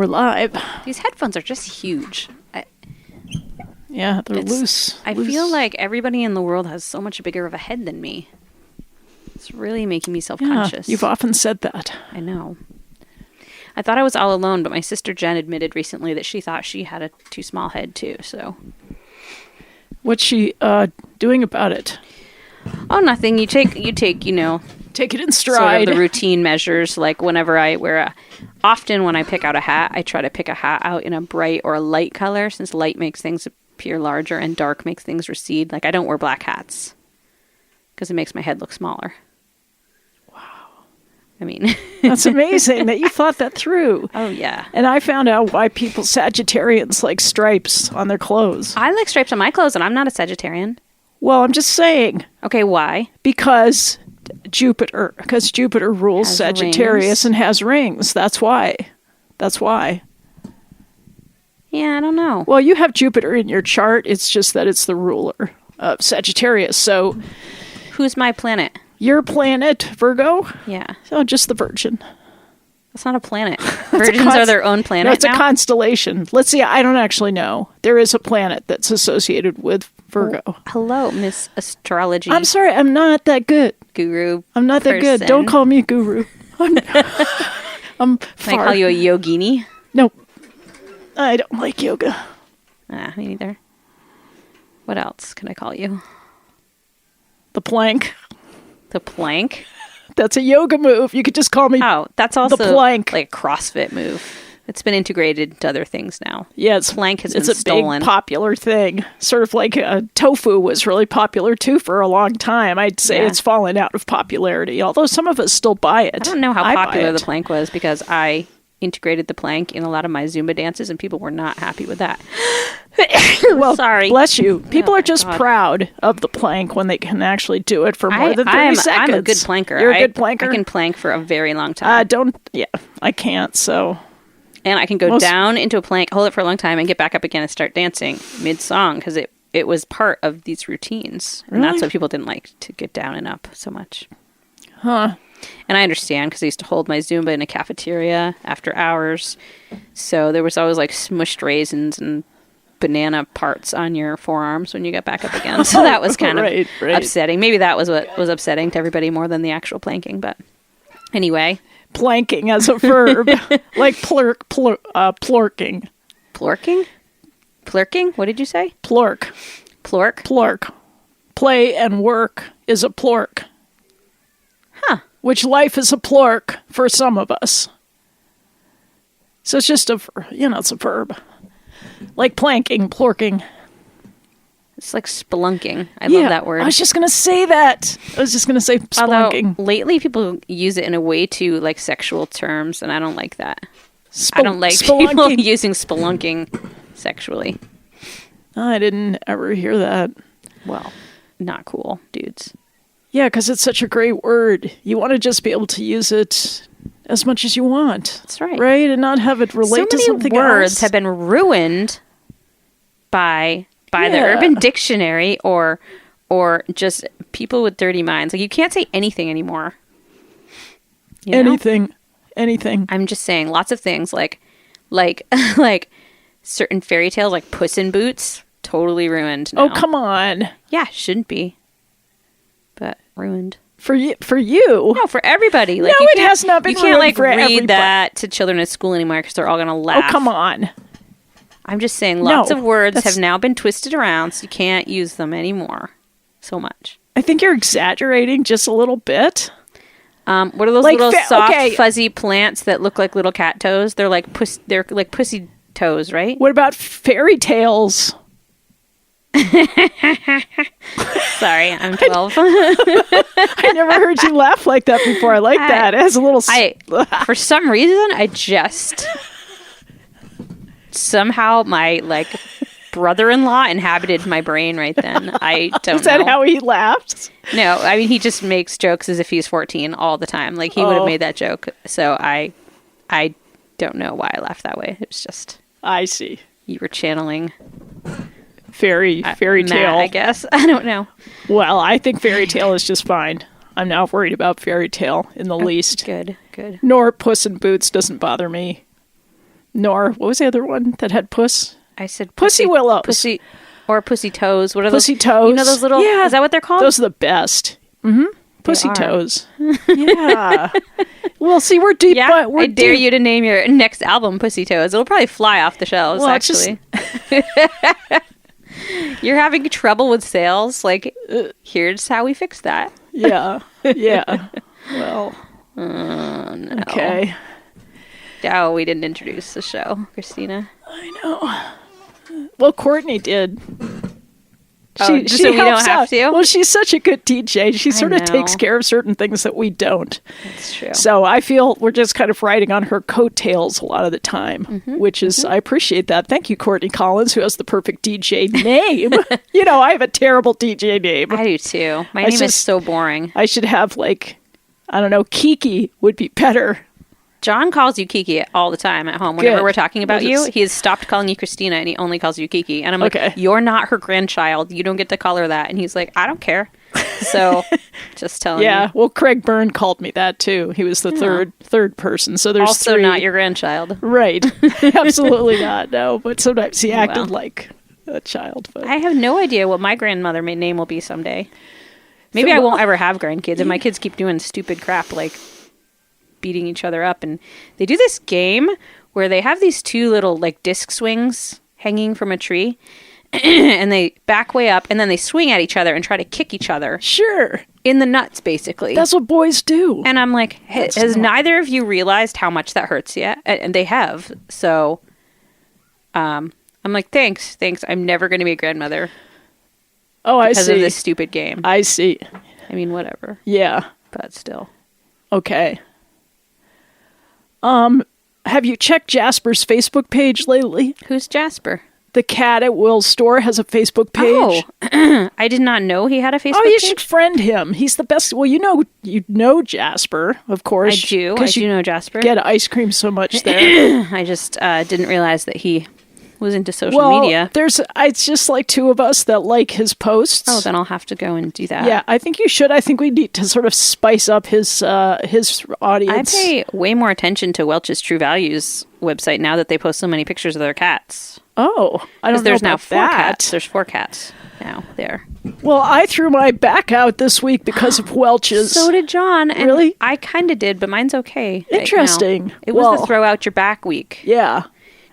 We're live. These headphones are just huge. Yeah, they're loose. I feel like everybody in the world has so much bigger of a head than me. It's really making me self-conscious. Yeah, you've often said that. I know. I thought I was all alone, but my sister Jen admitted recently that she thought she had a too small head too, so. What's she doing about it? Oh, nothing. You take, take it in stride. Sort of the routine measures, like whenever I often when I pick out a hat, I try to pick a hat out in a bright or a light color, since light makes things appear larger and dark makes things recede. Like, I don't wear black hats because it makes my head look smaller. Wow. I mean, that's amazing that you thought that through. Oh, yeah. And I found out why Sagittarians like stripes on their clothes. I like stripes on my clothes, and I'm not a Sagittarian. Well, I'm just saying. Okay, why? Because Jupiter rules has Sagittarius rings. And has rings. That's why. Yeah, I don't know. Well, you have Jupiter in your chart. It's just that it's the ruler of Sagittarius. So, who's my planet? Your planet, Virgo? Yeah. Oh, just the Virgin. That's not a planet. Virgins are their own planet. No, it's a constellation. Let's see. I don't actually know. There is a planet that's associated with Virgo. Oh, hello, Miss Astrology. I'm sorry. I'm not that good. Guru. I'm not that good. Don't call me a guru. I'm Can I call you a yogini? Nope. I don't like yoga. Me neither. What else can I call you? The plank. The plank? That's a yoga move. You could just call me. Oh, that's also the plank. Like a CrossFit move. It's been integrated into other things now. Yeah, plank has been It's stolen. a big popular thing. Sort of like tofu was really popular too for a long time. I'd say it's fallen out of popularity, although some of us still buy it. I don't know how popular the plank was because I integrated the plank in a lot of my Zumba dances and people were not happy with that. Well, sorry. Bless you. People are just proud of the plank when they can actually do it for more than 30 seconds. I'm a good planker. You're a good planker? I can plank for a very long time. I can't, so... And I can go down into a plank, hold it for a long time, and get back up again and start dancing mid-song because it was part of these routines. Really? And that's why people didn't like to get down and up so much. Huh. And I understand because I used to hold my Zumba in a cafeteria after hours. So there was always like smushed raisins and banana parts on your forearms when you got back up again. So that was kind of upsetting. Maybe that was what was upsetting to everybody more than the actual planking. But anyway. Planking as a verb. Like plorking. Plorking? Plurking? What did you say? Plork. Plork? Plork. Play and work is a plork. Huh. Which life is a plork for some of us. So it's just it's a verb. Like planking, plorking. It's like spelunking. I love that word. I was just going to say that. I was just going to say spelunking. Although lately people use it in a way too like sexual terms, and I don't like that. I don't like people using spelunking sexually. I didn't ever hear that. Well, not cool, dudes. Yeah, because it's such a great word. You want to just be able to use it as much as you want. That's right. Right? And not have it relate to something else. So many words have been ruined by the Urban Dictionary or just people with dirty minds. Like, you can't say anything anymore. Anything. I'm just saying lots of things like certain fairy tales like Puss in Boots, totally ruined now. Oh, come on. Yeah, shouldn't be. But ruined. For you? No, for everybody. Like, no, it has not been ruined for everybody. You can't read that to children at school anymore because they're all going to laugh. Oh, come on. I'm just saying lots of words have now been twisted around, so you can't use them anymore so much. I think you're exaggerating just a little bit. What are those little soft, fuzzy plants that look like little cat toes? They're like pussy toes, right? What about fairy tales? Sorry, I'm 12. I never heard you laugh like that before. I like that. It has a little... for some reason, I just... Somehow my brother-in-law inhabited my brain right then. I don't know. Is that how he laughs? No, I mean, he just makes jokes as if he's 14 all the time. Like, he would have made that joke. So I don't know why I laughed that way. It was just... I see. You were channeling... Fairy tale, I guess. I don't know. Well, I think fairy tale is just fine. I'm not worried about fairy tale in the least. Good. Nor Puss in Boots doesn't bother me. Nor, what was the other one that had puss? I said Pussy Willows. Pussy toes. What are Pussy those? toes. You know those little, is that what they're called? Those are the best. Mm-hmm. Pussy are. toes. Yeah. Well, see, we're deep. Yeah, We're I dare deep. you to name your next album Pussy Toes. It'll probably fly off the shelves, Well, it's actually. You're having trouble with sales? Like, here's how we fix that. Yeah. Yeah. Well. No. Okay. Oh, we didn't introduce the show, Christina. I know. Well, Courtney did. So we don't helps have out. to? Well, she's such a good DJ. She sort of know. takes care of certain things that we don't. That's true. So I feel we're just kind of riding on her coattails a lot of the time, which is, I appreciate that. Thank you, Courtney Collins, who has the perfect DJ name. You know, I have a terrible DJ name. I do too. My name is so boring. I should have, like, I don't know, Kiki would be better. John calls you Kiki all the time at home. Whenever Good. we're talking about We'll you, just- he has stopped calling you Christina and he only calls you Kiki. And I'm like, Okay. you're not her grandchild. You don't get to call her that. And he's like, I don't care. So just telling Yeah, you. well, Craig Byrne called me that too. He was the third person. So there's Also three. not your grandchild. Right. Absolutely not. No, but sometimes he acted Well. like a child. But I have no idea what my grandmother name will be someday. Maybe So, I won't ever have grandkids, and my kids keep doing stupid crap like beating each other up. And they do this game where they have these two little like disc swings hanging from a tree, and they back way up, and then they swing at each other and try to kick each other sure, in the nuts, basically. that's what boys do. And I'm like, has That's not- neither of you realized how much that hurts yet? And they have. So, I'm like, thanks. I'm never going to be a grandmother Oh, I because see. of this stupid game. I see. I mean, whatever. Yeah. But still. Okay. Have you checked Jasper's Facebook page lately? Who's Jasper? The cat at Will's store has a Facebook page. Oh, I did not know he had a Facebook Oh, you page. should friend him. He's the best. Well, you know Jasper, of course. I do. I 'cause do you know Jasper. get ice cream so much there. I just didn't realize that he was into social Well, media. it's just like two of us that like his posts. Oh, then I'll have to go and do that. Yeah, I think you should. I think we need to sort of spice up his I audience. pay way more attention to Welch's True Values website now that they post so many pictures of their cats. Oh, I don't know There's now about 4 that. cats. There's 4 cats now there. Well, I threw my back out this week because of Welch's. So did John. And Really? I kind of did, but mine's okay. right now. Interesting. It was Well- the throw out your back week. Yeah.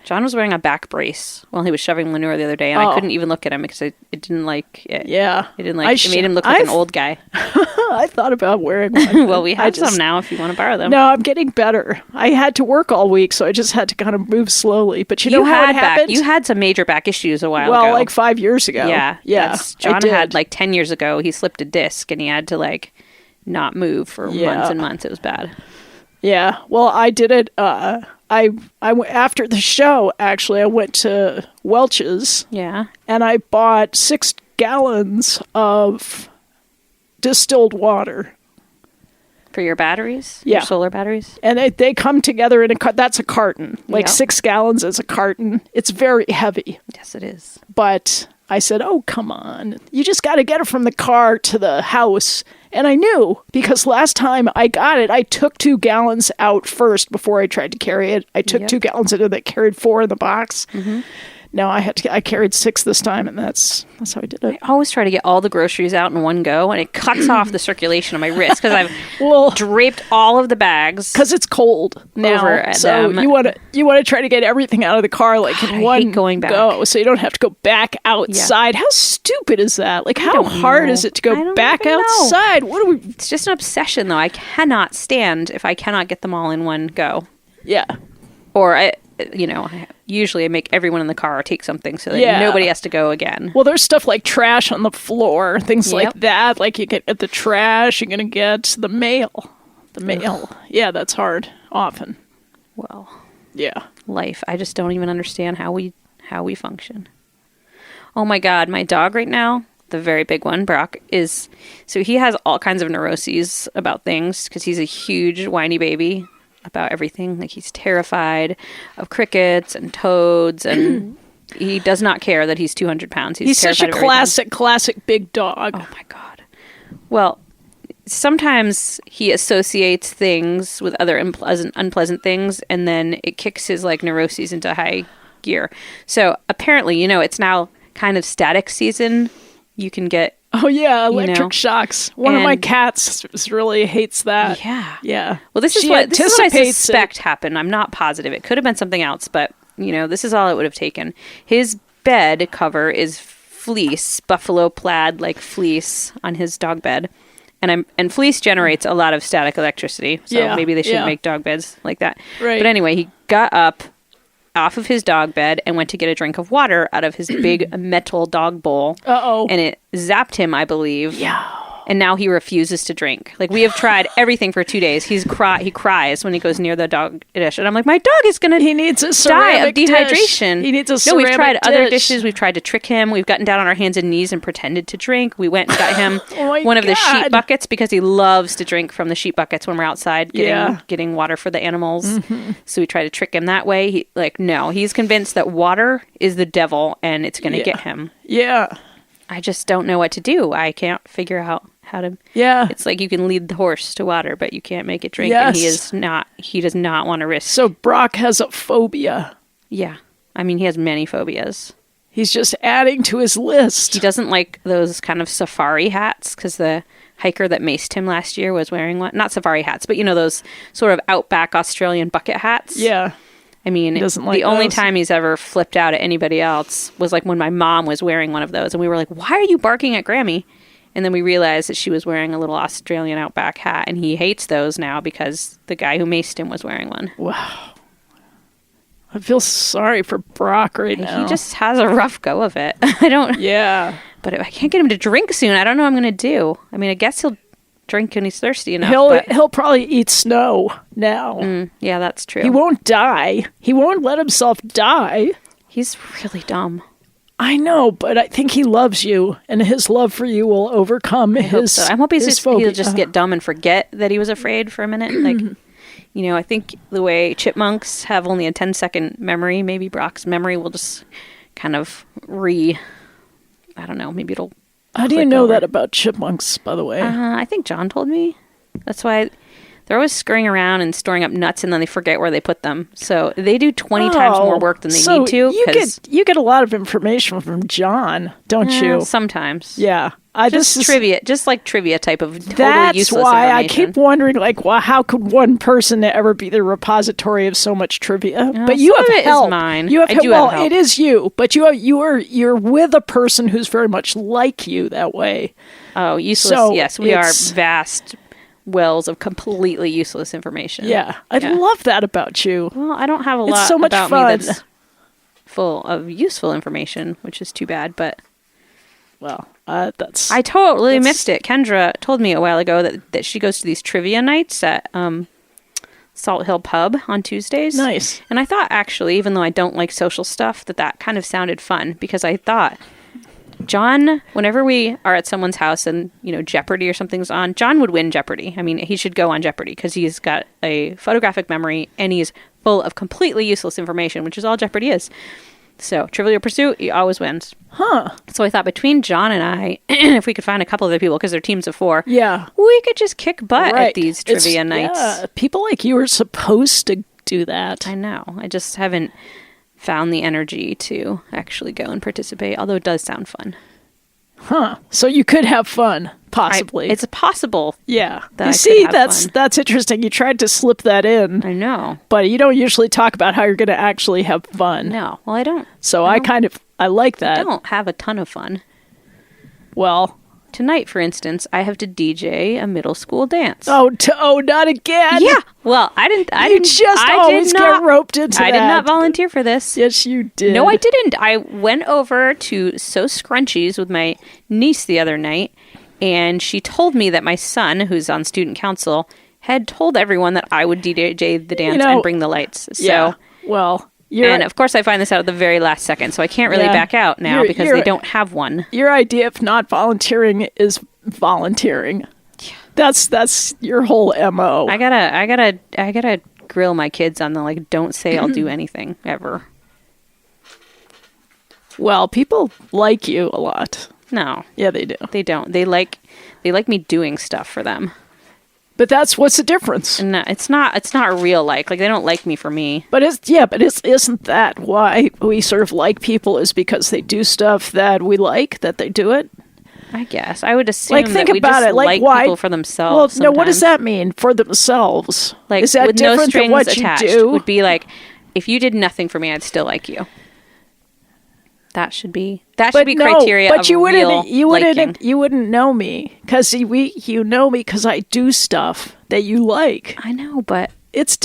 John was wearing a back brace while he was shoving manure the other day, and I Oh. couldn't even look at him because it didn't like it. Yeah. It didn't like. It made him look like an old guy. I thought about wearing one. Well, we I have just- some now if you want to borrow them. No, I'm getting better. I had to work all week, so I just had to kind of move slowly. But you know you how had it happened? You had some major back issues a while well, ago. like 5 years ago. yeah, Yeah. John I did. had like 10 years ago. He slipped a disc and he had to like not move for Yeah. months and months. It was bad. Yeah. Well, I did it. After the show, actually, I went to Welch's Yeah. and I bought 6 gallons of distilled water. For your batteries, Yeah. your solar batteries. And they come together in that's a carton. Like Yep. 6 gallons is a carton. It's very heavy. Yes, it is. But I said, oh, come on. You just got to get it from the car to the house. And I knew because last time I got it, I took 2 gallons out first before I tried to carry it. I took Yep. 2 gallons into that, carried 4 in the box. No, I carried 6 this time, and that's how I did it. I always try to get all the groceries out in one go, and it cuts off the circulation of my wrist because I've Well, draped all of the bags. because it's cold now, Over at so them. you want to try to get everything out of the car like in I one hate going back. go, so you don't have to go back outside. How stupid is that? Like, how don't hard know. is it to I go don't back even know. outside? What do we? It's just an obsession, though. I cannot stand if I cannot get them all in one go. Yeah, Or, usually I make everyone in the car take something so that Yeah. nobody has to go again. well, there's stuff like trash on the floor, things like Yep. that. Like you get at the trash, you're gonna get the mail. The mail, yeah, that's hard. Often, Well, yeah. life. I just don't even understand how we function. Oh my God, my dog right now, the very big one, Brock, so he has all kinds of neuroses about things because he's a huge whiny baby about everything. Like he's terrified of crickets and toads, and he does not care that he's 200 pounds. He's such a terrified of everything. classic big dog. Oh my God. Well, sometimes he associates things with other unpleasant things, and then it kicks his like neuroses into high gear. So apparently, it's now kind of static season. You can get electric shocks. One of my cats really hates that. Yeah. Well, this is what I suspect happened. I'm not positive. It could have been something else, but this is all it would have taken. His bed cover is fleece, buffalo plaid like fleece on his dog bed. And fleece generates a lot of static electricity, so maybe they shouldn't make dog beds like that. Right. But anyway, he got up off of his dog bed and went to get a drink of water out of his big metal dog bowl. Uh-oh. And it zapped him, I believe. Yeah. And now he refuses to drink. Like, we have tried everything for 2 days. He cries when he goes near the dog dish. And I'm like, my dog is going to He needs a ceramic die of dehydration. Dish. He needs a No, ceramic we've tried dish. other dishes. We've tried to trick him. We've gotten down on our hands and knees and pretended to drink. We went and got him one of the sheep buckets because he loves to drink from the sheep buckets when we're outside getting water for the animals. Mm-hmm. So we try to trick him that way. No, he's convinced that water is the devil and it's going to get him. Yeah. I just don't know what to do. I can't figure out how to. Yeah. It's like you can lead the horse to water, but you can't make it drink. Yes. And he does not want to risk. So Brock has a phobia. Yeah. I mean, he has many phobias. He's just adding to his list. He doesn't like those kind of safari hats because the hiker that maced him last year was wearing one. Not safari hats, but those sort of outback Australian bucket hats. Yeah. I mean, the only time he's ever flipped out at anybody else was like when my mom was wearing one of those. And we were like, why are you barking at Grammy? And then we realized that she was wearing a little Australian outback hat. And he hates those now because the guy who maced him was wearing one. Wow. I feel sorry for Brock right now. He just has a rough go of it. Yeah. But if I can't get him to drink soon, I don't know what I'm going to do. I mean, I guess he'll drink when he's thirsty enough. He'll probably eat snow now. Yeah, that's true. He won't die. He won't let himself die. He's really dumb. I know, but I think he loves you, and his love for you will overcome his phobia. I'm hoping he'll just get dumb and forget that he was afraid for a minute. Like, I think the way chipmunks have only a 10-second memory, maybe Brock's memory will just kind of I don't know, maybe it'll How do you know that about chipmunks, by the way? I think John told me. That's why they're always scurrying around and storing up nuts, and then they forget where they put them. So they do 20 times more work than they need to. You get a lot of information from John, don't you? Sometimes. Yeah. Trivia, just like trivia type of totally that's useless why information. I keep wondering, like, well, how could one person ever be the repository of so much trivia? But you have help. Is mine. You have I help. do Well, have help. it is you, but you're with a person who's very much like you that way. Oh, useless. So yes, we are vast wells of completely useless information. Yeah. I love that about you. Well, I don't have a lot so much about fun. me that's full of useful information, which is too bad, but well, I totally missed it. Kendra told me a while ago that she goes to these trivia nights at Salt Hill Pub on Tuesdays. Nice. And I thought, actually, even though I don't like social stuff, that kind of sounded fun, because I thought John, whenever we are at someone's house and, Jeopardy or something's on, John would win Jeopardy. I mean, he should go on Jeopardy because he's got a photographic memory and he's full of completely useless information, which is all Jeopardy is. So, Trivial Pursuit, he always wins. Huh. So I thought between John and I, if we could find a couple other people, because they're teams of 4, we could just kick butt at these trivia nights. Yeah, people like you are supposed to do that. I know. I just haven't found the energy to actually go and participate, although it does sound fun. Huh. So you could have fun, possibly. It's possible. Yeah. That you I see, could have fun. That's interesting. You tried to slip that in. I know. But you don't usually talk about how you're going to actually have fun. No. Well, I don't. So I like that. I don't have a ton of fun. Well, tonight, for instance, I have to DJ a middle school dance. Oh, not again. Yeah. Well, I didn't always get roped into that. I did not volunteer for this. Yes, you did. No, I didn't. I went over to Sew Scrunchies with my niece the other night, and she told me that my son, who's on student council, had told everyone that I would DJ the dance and bring the lights. So, yeah. Well, and of course I find this out at the very last second, so I can't really back out now because they don't have one. Your idea of not volunteering is volunteering. Yeah. That's your whole MO. I gotta grill my kids on the don't say I'll do anything ever. Well, people like you a lot. No. Yeah, they do. They don't. They like me doing stuff for them. But what's the difference? No, it's not real like they don't like me for me. But isn't that why we sort of like people, is because they do stuff that we like, that they do it? I guess I would assume Like, think that we about just it. Like, why people for themselves. Well, no, what does that mean, for themselves? Like, is that with no different strings than what attached? you do? Would be like, if you did nothing for me, I'd still like you. That should be criteria. But of you real liking. you wouldn't know me, because you know me because I do stuff that you like. I know, but It's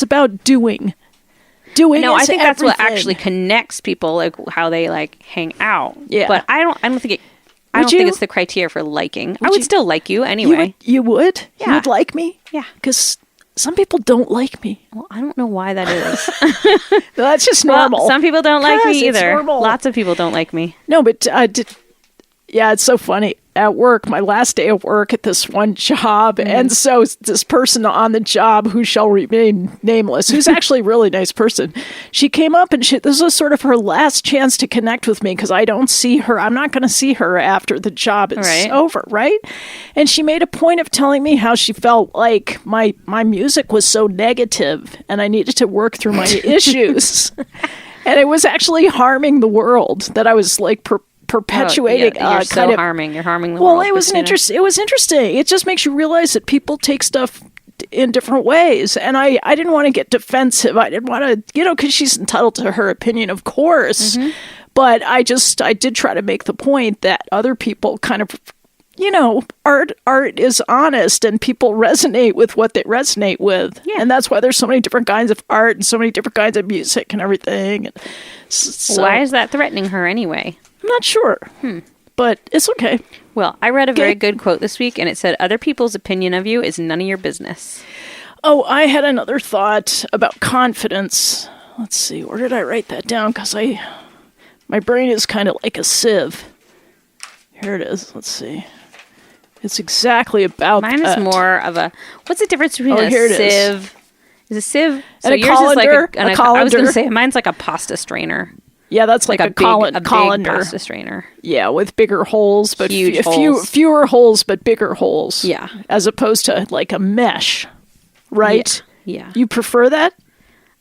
about doing. Doing. no, I think that's what everything. actually connects people, like how they like hang out. Yeah. But I don't think it. I Would don't think you? it's the criteria for liking. I Would would you? still like you anyway. You would? Yeah. You would like me? Yeah. Because some people don't like me. Well, I don't know why that is. That's just normal. Well, some people don't like me Yes, it's either. normal. Lots of people don't like me. No, but yeah, it's so funny. At work, my last day of work at this one job, and so this person on the job, who shall remain nameless, who's actually a really nice person, she came up and this was sort of her last chance to connect with me, because I don't see her. I'm not going to see her after the job is over, right? And she made a point of telling me how she felt like my music was so negative, and I needed to work through my issues, and it was actually harming the world, that I was like perpetuating. You're so harming. You're harming the well, world. it was interesting. It was interesting. It just makes you realize that people take stuff in different ways, and I didn't want to get defensive. I didn't want to, because she's entitled to her opinion, of course. But I did try to make the point that other people kind of, art is honest, and people resonate with what they resonate with. Yeah. And that's why there's so many different kinds of art and so many different kinds of music and everything. And so, why is that threatening her anyway? I'm not sure. But it's okay. Well, I read a very good quote this week, and it said, "Other people's opinion of you is none of your business." Oh, I had another thought about confidence. Let's see, where did I write that down? Because my brain is kind of like a sieve. Here it is. Let's see. It's exactly about Mine that. is more of a... What's the difference between a here it is. sieve? Is a sieve... And a yours is like colander. a A colander. I was going colander. to say, mine's like a pasta strainer. Yeah, that's like a big colander. pasta strainer. Yeah, with bigger holes, but Huge holes. fewer holes, but bigger holes. Yeah. As opposed to like a mesh, right? Yeah. You prefer that?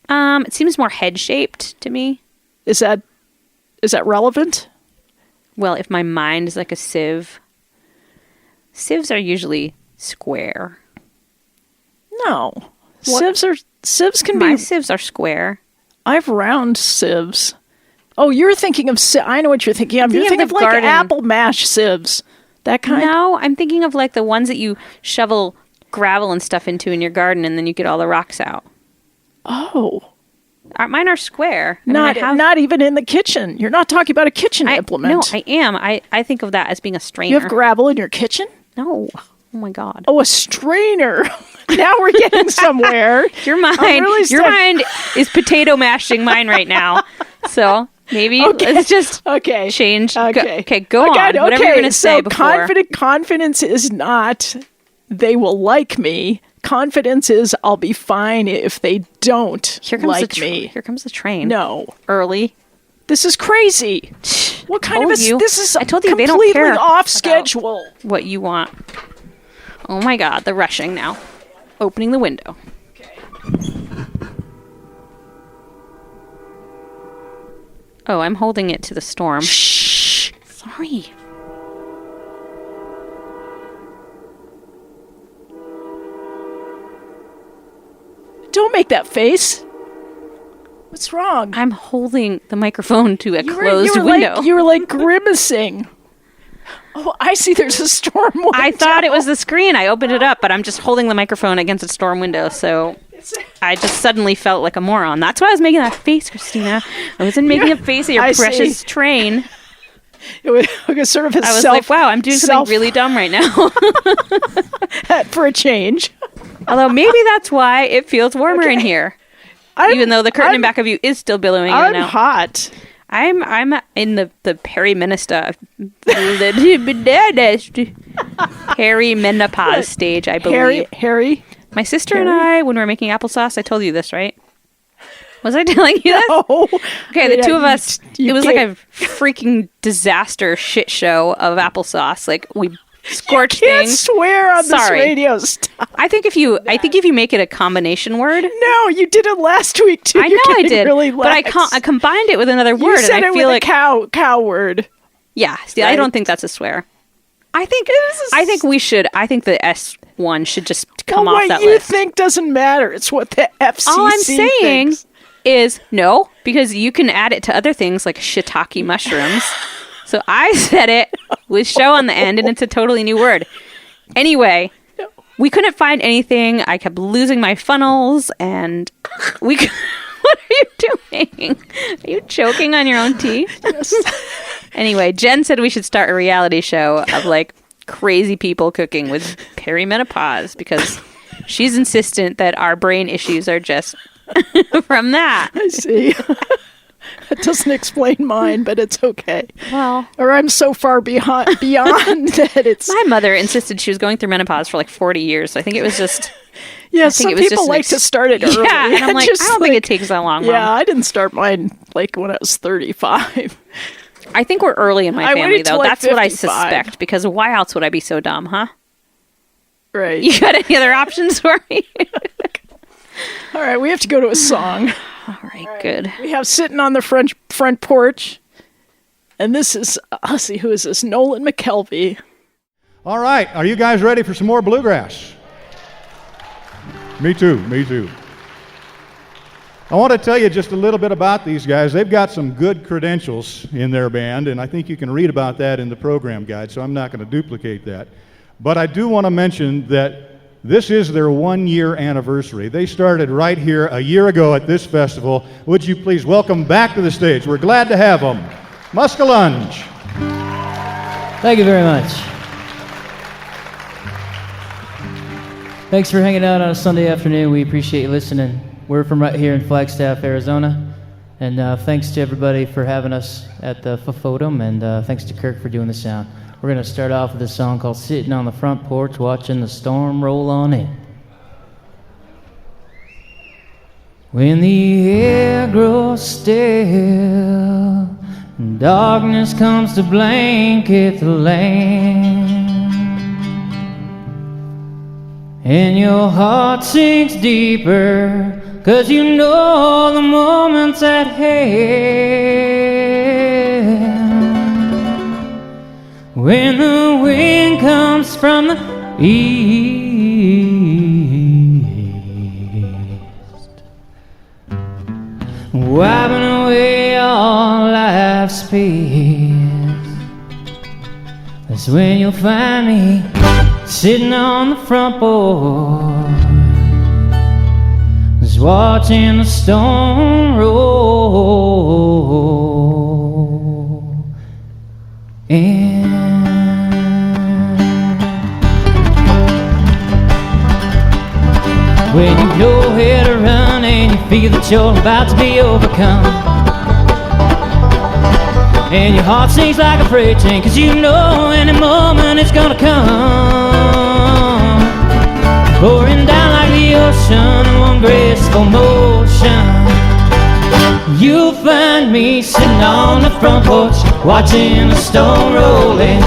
It seems more head-shaped to me. Is that relevant? Well, if my mind is like a sieve... Sieves are usually square. No. What? Sieves can My be... sieves are square. I have round sieves. Oh, you're thinking of... I know what you're thinking of. You're thinking of the like garden. apple mash sieves. That kind? No, I'm thinking of like the ones that you shovel gravel and stuff into in your garden, and then you get all the rocks out. Oh. Mine are square. I mean, Not even in the kitchen. You're not talking about a kitchen implement. No, I am. I think of that as being a strainer. You have gravel in your kitchen? No. Oh my God. Oh, a strainer. Now we're getting somewhere. Your mind is potato mashing mine right now. So maybe let's just change. Okay. Go on. Whatever you're going to say before. Confidence is not they will like me. Confidence is I'll be fine if they don't like me. Here comes the train. No. Early. This is crazy. What kind of this is I told you completely they don't care off schedule. What you want. Oh my God, the rushing now. Opening the window. Okay. Oh, I'm holding it to the storm. Shh. Sorry. Don't make that face. What's wrong? I'm holding the microphone to a closed window. You were like grimacing. Oh, I see there's a storm window. I thought it was the screen. I opened it up, but I'm just holding the microphone against a storm window, so I just suddenly felt like a moron. That's why I was making that face, Christina. I wasn't making a face at your precious train. It was sort of I was like, wow, I'm doing something really dumb right now. For a change. Although maybe that's why it feels warmer in here. Even though the curtain in back of you is still billowing in and out. I'm hot. I'm in the perimenopause perimenopause stage, I believe. Harry? My sister and I, when we were making applesauce, I told you this, right? Was I telling you this? Oh, Okay, the two of us, it was like a freaking disaster shit show of applesauce. Like, we scorched Can't things. swear on this Sorry. radio. Stop. I think if you make it a combination word. No, you did it last week too. I know I did, really but I combined it with another You word, said and I it feel with like a cow word. yeah. See, Right. I don't think that's a swear. I think we should. I think the S1 should just come off what that you list. think doesn't matter. It's what the FCC All I'm saying thinks. is no, because you can add it to other things like shiitake mushrooms. So I said it with show on the end, and it's a totally new word. Anyway, we couldn't find anything. I kept losing my funnels, and we. What are you doing? Are you choking on your own tea? Yes. Anyway, Jen said we should start a reality show of like crazy people cooking with perimenopause because she's insistent that our brain issues are just from that. I see. That doesn't explain mine, but it's okay. Well, Or I'm so far beyond that it's... my mother insisted she was going through menopause for like 40 years. So I think it was just... Yeah, think some it was people just like to start it early. Yeah, and I'm like, I Just don't think it takes that long, Mom. Yeah, I didn't start mine like when I was 35. I think we're early in my I family, waited though. till, like, That's what I 55. suspect, because why else would I be so dumb, huh? Right. You got any other options for me? All right, we have to go to a song. All right, good. We have Sittin on the front porch. And this is, let's see, who is this? Nolan McKelvey. All right, are you guys ready for some more bluegrass? Me too, me too. I want to tell you just a little bit about these guys. They've got some good credentials in their band, and I think you can read about that in the program guide, so I'm not going to duplicate that. But I do want to mention that this is their 1-year anniversary. They started right here a year ago at this festival. Would you please welcome back to the stage? We're glad to have them. Muskellunge. Thank you very much. Thanks for hanging out on a Sunday afternoon. We appreciate you listening. We're from right here in Flagstaff, Arizona. And thanks to everybody for having us at the Phototum, and thanks to Kirk for doing the sound. We're going to start off with a song called Sitting on the Front Porch Watching the Storm Roll On In. When the air grows still and darkness comes to blanket the land, and your heart sinks deeper 'cause you know the moment's at hand. When the wind comes from the east, wiping away all life's peace, that's when you'll find me sitting on the front porch, just watching the storm roll in. When you know where to run and you feel that you're about to be overcome, and your heart sinks like a freight train 'cause you know any moment it's gonna come, pouring down like the ocean in one graceful motion. You'll find me sitting on the front porch watching the stone rolling.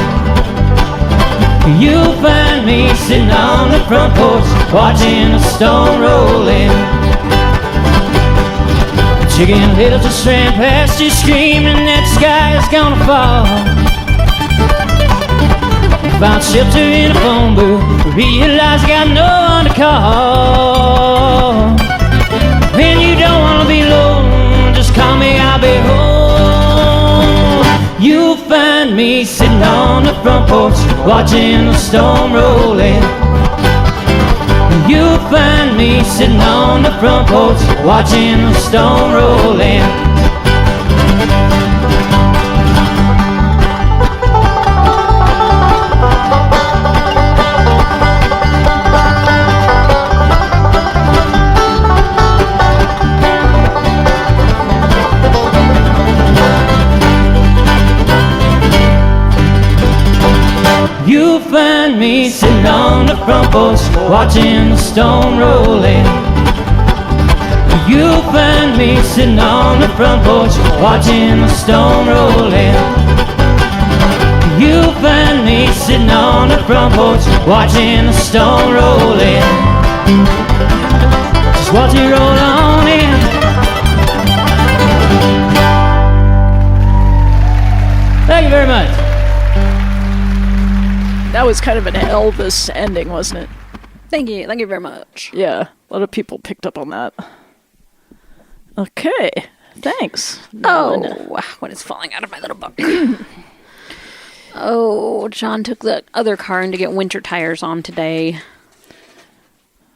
You'll find me sitting on the front porch watching the stone rolling. Chicken little just ran past you screaming that the sky is gonna fall. Found shelter in a phone booth, realized I got no one to call. When you don't wanna be alone, just call me, I'll be home. You'll find me sitting on the front porch watching the storm rolling. You'll find me sitting on the front porch watching the storm rolling. You'll find me sitting on the front porch watching the stone rolling. You'll find me sitting on the front porch, watching the stone roll in. You'll find me sitting on the front porch, watching the stone roll in. Just watch it roll on in. Thank you very much. That was kind of an Elvis ending, wasn't it? Thank you very much. Yeah, a lot of people picked up on that. Okay, thanks. Nolan. Oh, what is falling out of my little book? Oh, John took the other car in to get winter tires on today.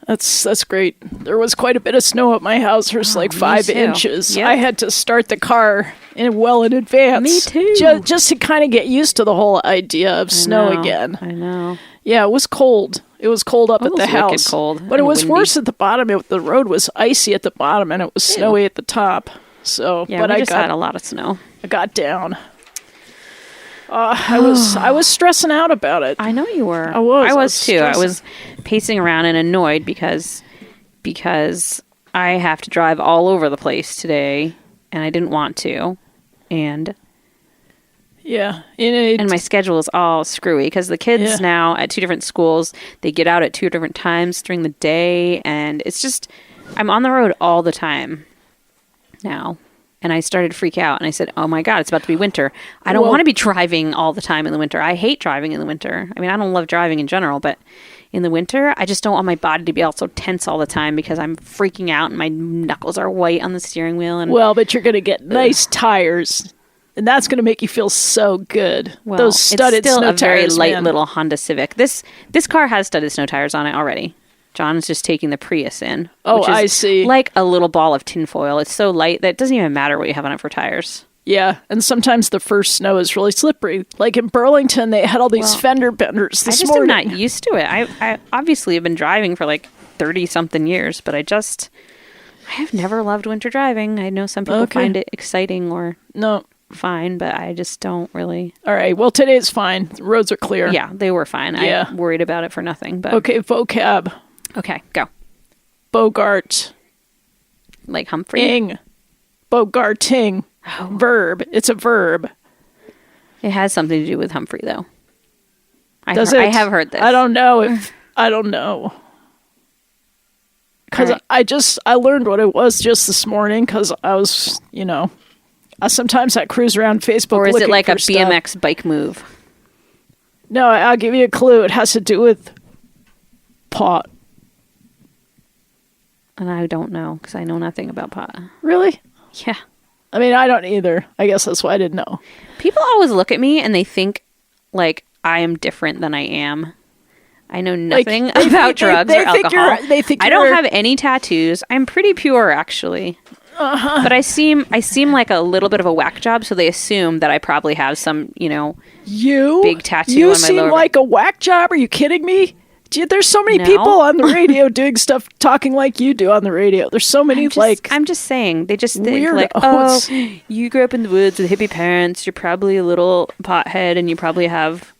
That's great. There was quite a bit of snow at my house. There's like 5 too. inches. Yep. I had to start the car in advance. Me too. Just to kind of get used to the whole idea of snow know, again. I know. Yeah, it was cold. It was cold up at the was wicked house. cold But it and was windy. worse at the bottom. The road was icy at the bottom and it was snowy at the top. So, Yeah, but we I just had a lot of snow. got down. I was stressing out about it. I know you were. I was. I I was was too. I stressing. was pacing around and annoyed because I have to drive all over the place today, and I didn't want to, and Yeah. and my schedule is all screwy because the kids now at 2 different schools, they get out at 2 different times during the day, and it's just I'm on the road all the time now. And I started to freak out, and I said, oh my God, it's about to be winter. I don't want to be driving all the time in the winter. I hate driving in the winter. I mean, I don't love driving in general, but in the winter, I just don't want my body to be all so tense all the time because I'm freaking out and my knuckles are white on the steering wheel. And Well, but you're going to get nice tires, and that's going to make you feel so good. well, Those studded it's still snow a very tires, light man. little Honda Civic. This car has studded snow tires on it already. John's just taking the Prius in. Oh, which is I see. Like a little ball of tinfoil. It's so light that it doesn't even matter what you have on it for tires. Yeah, and sometimes the first snow is really slippery. Like in Burlington, they had all these fender benders I this just am morning. not used to it. I obviously have been driving for like 30-something years, but I have never loved winter driving. I know some people Okay. find it exciting or No. fine, but I just don't really. All right, well, today's fine. The roads are clear. Yeah, they were fine. Yeah. I worried about it for nothing. But Okay, vocab. okay, go. Bogart. Like Humphrey. Ing. Bogarting. Oh. Verb. It's a verb. It has something to do with Humphrey, though. Does I it? have heard this. I don't know if... I don't know. Because All right. I learned what it was just this morning because I was, sometimes I cruise around Facebook Or is it looking like a for stuff. BMX bike move? No, I'll give you a clue. It has to do with pot. And I don't know because I know nothing about pot. Really? Yeah. I mean, I don't either. I guess that's why I didn't know. People always look at me and they think like I am different than I am. I know nothing they about think- drugs they or think alcohol. they think I don't you're- have any tattoos. I'm pretty pure, actually. Uh-huh. But I seem like a little bit of a whack job, so they assume that I probably have some, You? Big tattoo You on my seem lower- like a whack job. Are you kidding me? Gee, there's so many No. people on the radio doing stuff, talking like you do on the radio. There's so many, I'm just saying. They just think weirdos. like, oh, you grew up in the woods with hippie parents. You're probably a little pothead, and you probably have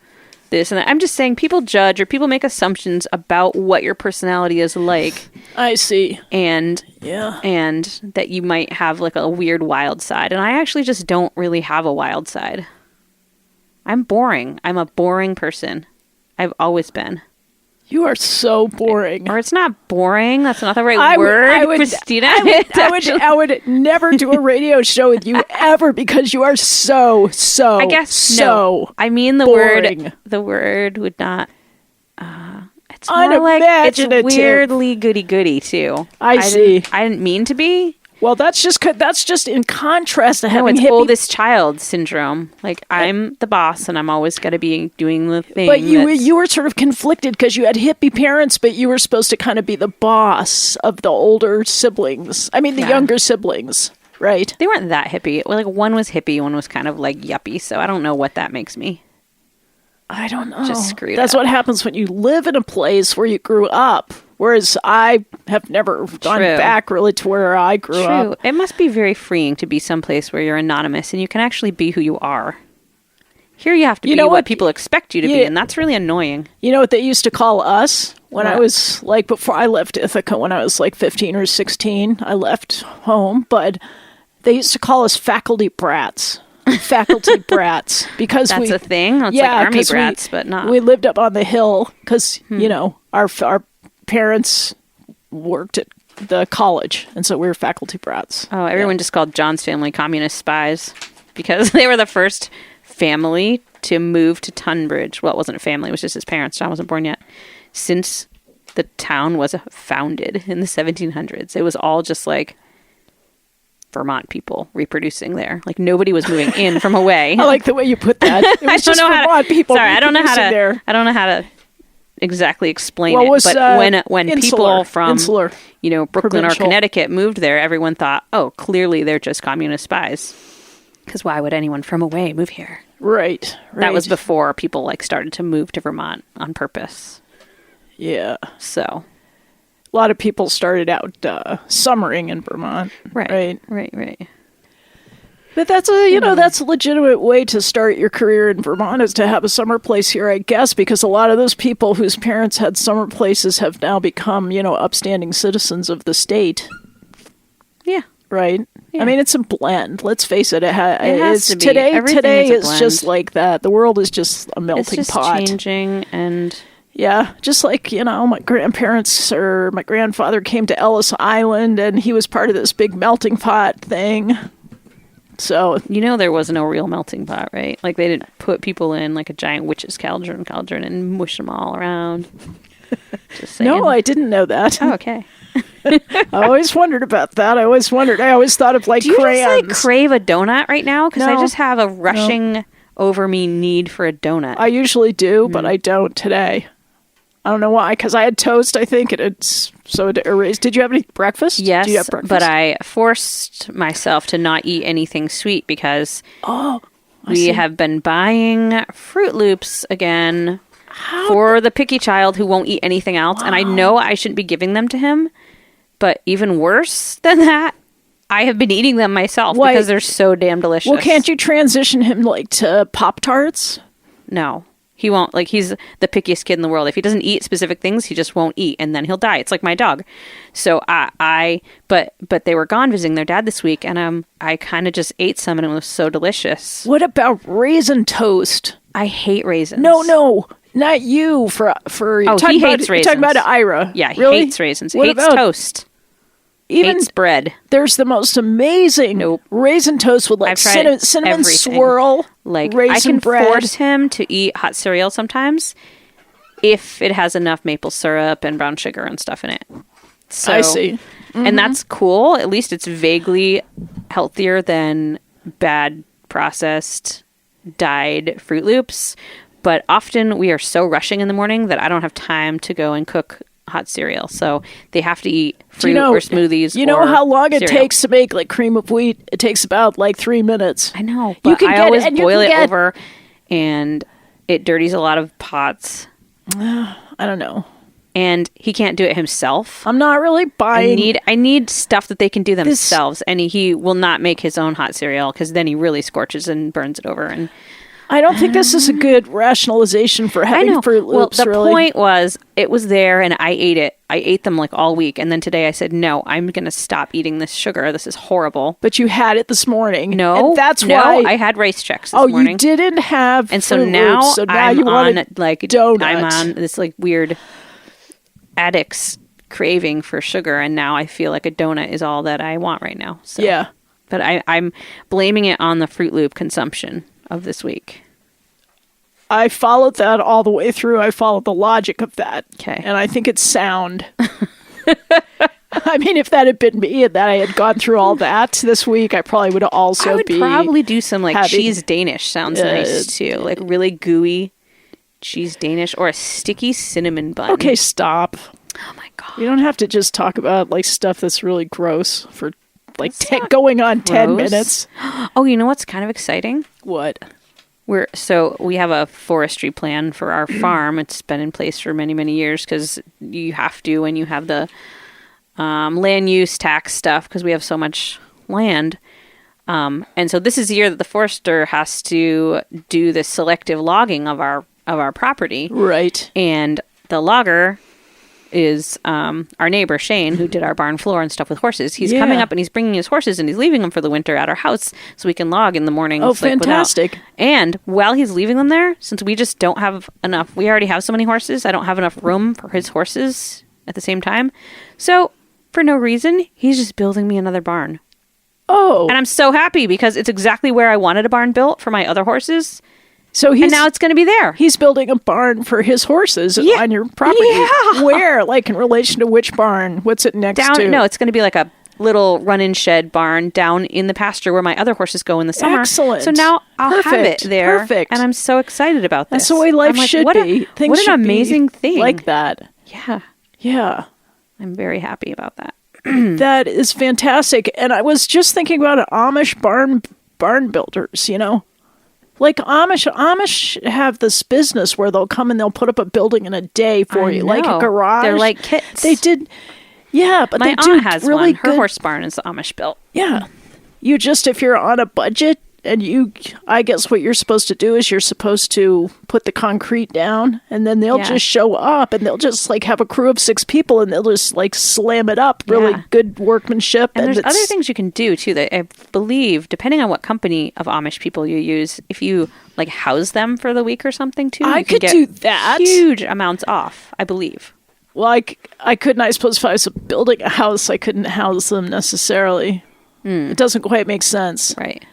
this and that. I'm just saying, people judge or people make assumptions about what your personality is like, I see. and Yeah. and that you might have like a weird wild side. And I actually just don't really have a wild side. I'm boring. I'm a boring person. I've always been. You are so boring. Or it's not boring. That's not the right word, Christina. I would never do a radio show with you ever because you are so I guess so no. I mean the boring. word. The word would not. It's more like it's Unimaginative. weirdly goody too. I see. I didn't mean to be. Well, that's just in contrast to No, having it's hippie. oldest child syndrome. Like I'm the boss, and I'm always got to be doing the thing. But that's- you were sort of conflicted because you had hippie parents, but you were supposed to kind of be the boss of the older siblings. I mean, the Yeah. younger siblings, right? They weren't that hippie. Well, like one was hippie, one was kind of like yuppie. So I don't know what that makes me. I don't know. Just screwed That's up. what happens when you live in a place where you grew up. Whereas I have never gone True. back really to where I grew True. up. It must be very freeing to be someplace where you're anonymous and you can actually be who you are. Here you have to You be know what what? people expect you to be, Yeah. and that's really annoying. You know what they used to call us when I What? was like, before I left Ithaca, when I was like 15 or 16, I left home, but they used to call us faculty brats. Faculty brats. Because That's we, a thing? It's yeah, like army 'cause brats, but not. We lived up on the hill because, you know, our parents worked at the college, and so we were faculty brats. Oh, everyone just called John's family communist spies because they were the first family to move to Tunbridge. Well, it wasn't a family, it was just his parents. John wasn't born yet. Since the town was founded in the 1700s, it was all just like Vermont people reproducing there. Like nobody was moving in from away. I like the way you put that. It was just Vermont people. Sorry, I don't know how to. There. I don't know how to exactly explain Well, it. was, But when insular, people from insular, Brooklyn provincial. or Connecticut moved there, everyone thought, oh, clearly they're just communist spies. Because why would anyone from away move here? Right. That was before people like started to move to Vermont on purpose. Yeah. So A lot of people started out summering in Vermont. right. But that's that's a legitimate way to start your career in Vermont, is to have a summer place here, I guess, because a lot of those people whose parents had summer places have now become, upstanding citizens of the state. Yeah. Right? Yeah. I mean, it's a blend. Let's face it. has It's to be. today. Everything Today is a is blend. just like that. The world is just a It's melting just pot. changing, and Yeah, just like, my grandparents or my grandfather came to Ellis Island and he was part of this big melting pot thing. So, there was no real melting pot, right? Like they didn't put people in like a giant witch's cauldron and mush them all around. Just saying. no, I didn't know that. Oh, okay. I always wondered about that. I always thought of like Do you crayons. just like crave a donut right now? Because I No. just have a rushing over me need for a donut. I usually do, but I don't today. I don't know why, because I had toast, I think, and it erased. Did you have any breakfast? Yes, Do you have breakfast? but I forced myself to not eat anything sweet because we see. have been buying Fruit Loops again for the picky child who won't eat anything else. And I know I shouldn't be giving them to him, but even worse than that, I have been eating them myself Why- because they're so damn delicious. Well, can't you transition him like to Pop-Tarts? No. He won't. Like, he's the pickiest kid in the world. If he doesn't eat specific things, he just won't eat, and then he'll die. It's like my dog. So but they were gone visiting their dad this week, and I kind of just ate some, and it was so delicious. What about raisin toast? I hate raisins. No, not you. For Oh, talking he hates about, you're talking raisins. about Ira. Yeah, he really? hates raisins. What Hates about toast. even? Hates bread. There's the most amazing Nope. raisin toast with like I've tried cinnamon everything. swirl, Like, raisin I can bread. force him to eat hot cereal sometimes if it has enough maple syrup and brown sugar and stuff in it. So, I see. And that's cool. At least it's vaguely healthier than bad processed dyed Fruit Loops. But often we are so rushing in the morning that I don't have time to go and cook hot cereal. So they have to eat fruit or smoothies. You know or how long it cereal. takes to make like cream of wheat? It takes about like 3 minutes. I know, You but can I get- always and you boil can it get- over, and it dirties a lot of pots. I don't know. And he can't do it himself. I'm not really buying. I need stuff that they can do themselves, and he will not make his own hot cereal because then he really scorches and burns it over. And I don't think this is a good rationalization for I having know. Fruit Loops. Well, the really. point was, it was there, and I ate it. I ate them like all week, and then today I said, "No, I'm going to stop eating this sugar. This is horrible." But you had it this morning. No, and that's no, why I had Rice Chex this Oh, morning. you didn't have. And so Fruit now, Loops, so now I'm you want on like donut. I'm on this like weird addict's craving for sugar, and now I feel like a donut is all that I want right now. So. Yeah. But I'm blaming it on the Fruit Loop consumption of this week. I followed that all the way through. I followed the logic of that. Okay. And I think it's sound. I mean, if that had been me and that I had gone through all that this week, I probably would also I would be probably do some like having- cheese Danish. Sounds nice too. Like really gooey cheese Danish or a sticky cinnamon bun. Okay, stop. Oh my god. You don't have to just talk about like stuff that's really gross for like going on 10 gross. minutes. Oh, you know what's kind of exciting? What? We have a forestry plan for our farm. It's been in place for many, many years because you have to when you have the land use tax stuff because we have so much land. And so this is the year that the forester has to do the selective logging of our property. Right. And the logger is our neighbor Shane, who did our barn floor and stuff with horses. He's coming up and he's bringing his horses and he's leaving them for the winter at our house so we can log in the mornings. Oh, fantastic. And while he's leaving them there, since we just don't have enough, we already have so many horses, I don't have enough room for his horses at the same time. So for no reason, he's just building me another barn. Oh. And I'm so happy because it's exactly where I wanted a barn built for my other horses. So and now it's going to be there. He's building a barn for his horses on your property. Yeah. Where? Like in relation to which barn? What's it next to? No, it's going to be like a little run-in shed barn down in the pasture where my other horses go in the summer. Excellent. So now I'll have it there. Perfect. And I'm so excited about this. That's the way life should be. Things what an should be amazing thing. like that. Yeah. Yeah. I'm very happy about that. That is fantastic. And I was just thinking about Amish barn builders, Like Amish have this business where they'll come and they'll put up a building in a day for you, like a garage. They're like kits. They did, but my they aunt do has really one. Her good. horse barn is Amish built. Yeah, you just if you're on a budget and I guess what you're supposed to do is you're supposed to put the concrete down and then they'll just show up and they'll just like have a crew of 6 people and they'll just like slam it up. Really good workmanship. And there's other things you can do too that I believe, depending on what company of Amish people you use, if you like house them for the week or something too, I could do that. Huge amounts off, I believe. Well, I couldn't. I suppose if I was building a house, I couldn't house them necessarily. It doesn't quite make sense. Right.